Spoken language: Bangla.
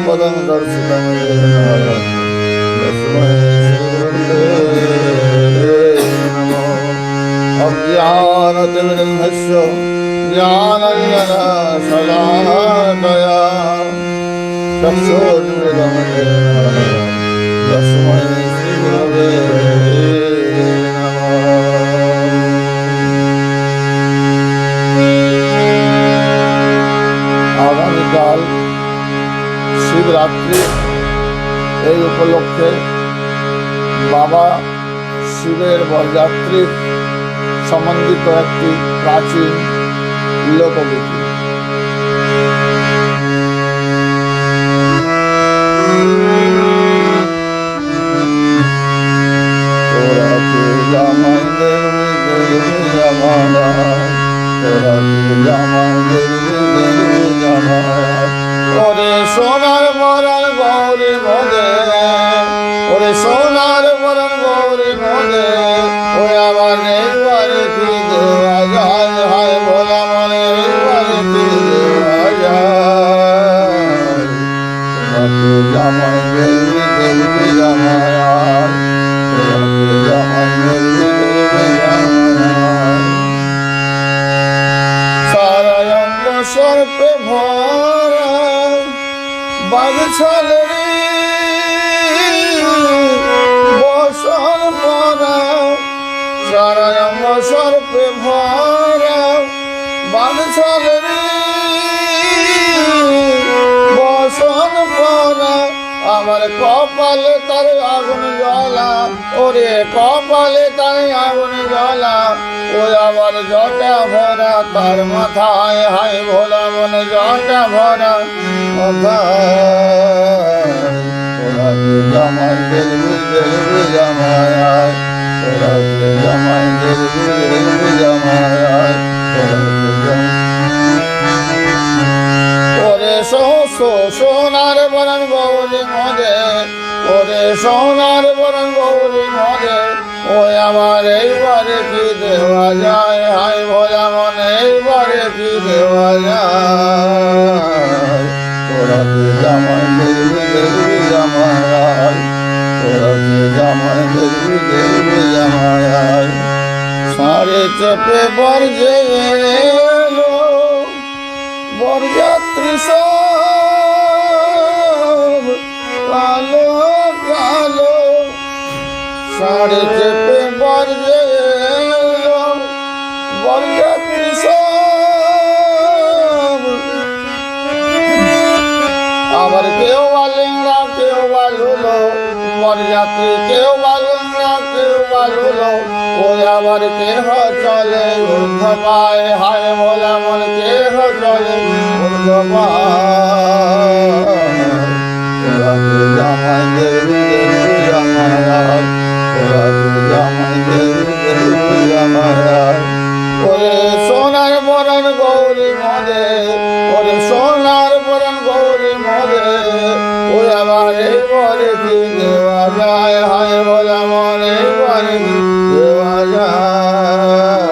पदं दर्शितं येन तस्मै श्रीगुरुवे नमः। अज्ञानतिमिरन्धस्य ज्ञानाञ्जनशलाकया चक्षुरुन्मिलितं येन तस्मै श्रीगुरुवे नमः। আগামীকাল শিবরাত্রি, এই উপলক্ষে বাবা শিবের বরযাত্রী সম্বন্ধিত একটি প্রাচীন লোকগীতি। তোরা কে জামাই দেবী দেবী জামায়া, তোরা কে জামাই দেবী দেবী জামায়া। ওরে সোনার মরণ গৌরী মদে, ওরে সোনার মরণ গৌরী মদে, ওই আমার এইবারে কি দেওয়া যায়, হায় ভোলা মনে এইবারে কি দেওয়া যায়। তোরাকে জামাই দেবী দেবী জামায়া, তোরাকে জামাই দেবী দেবী জামায়া। সারা অঙ্গ সর্পে ভরা বাগছালে বসন পরা, সারা অঙ্গ সর্পে ভরা বাগছালে বসন পরা। আমার কপালে তার আগুন জ্বলা, ওরে কপালে তার আগুন জ্বলা, ওই আবার জটা ভরা তার মাথায়, হায় ভোলা মনে জটা ভরা মাথায়। তোরা কে জামাই দেবী দেবী জামায়, তোরা কে জামাই দেবী দেবী জামায়, তোরা কে ওরে সোনার বরণ গৌরী মদে, ওরে সোনার বরণ গৌরী মদে, ওই আমার এইবারে কি দেওয়া যায়, হায় ভোলা মনে এইবারে কি দেওয়া যায়। তোরা কে জামাই দেবী দেবী জামায়, তোরা কে জামাই দেবী দেবী জামায়। সারে চেপে বর যে এলো বরযাত্রী সব কালো কালো, সাড়ে চেপে বর যে এলো বরযাত্রী সব। আবার কেউ বালুঙ্গা কেউ বালুলো বরযাত্রী, কেউ বালুঙ্গা কেউ বালুলো, ওই আবার কেহ চলে ঊর্ধ্ব পায়, হায় ভোলা মন কেহ চলে ঊর্ধ্ব পায়। তোরা কে জামাই দেবী দেবী জামায়, তোরা কে জামাই দেবী দেবী জামায়। ওরে সোনার বরণ গৌরী মদে, ওরে সোনার বরণ গৌরী মদে, ওই আমার এইবারে কি দেওয়া যায়, হায় ভোলা মন এইবারে কি দেওয়া যায়।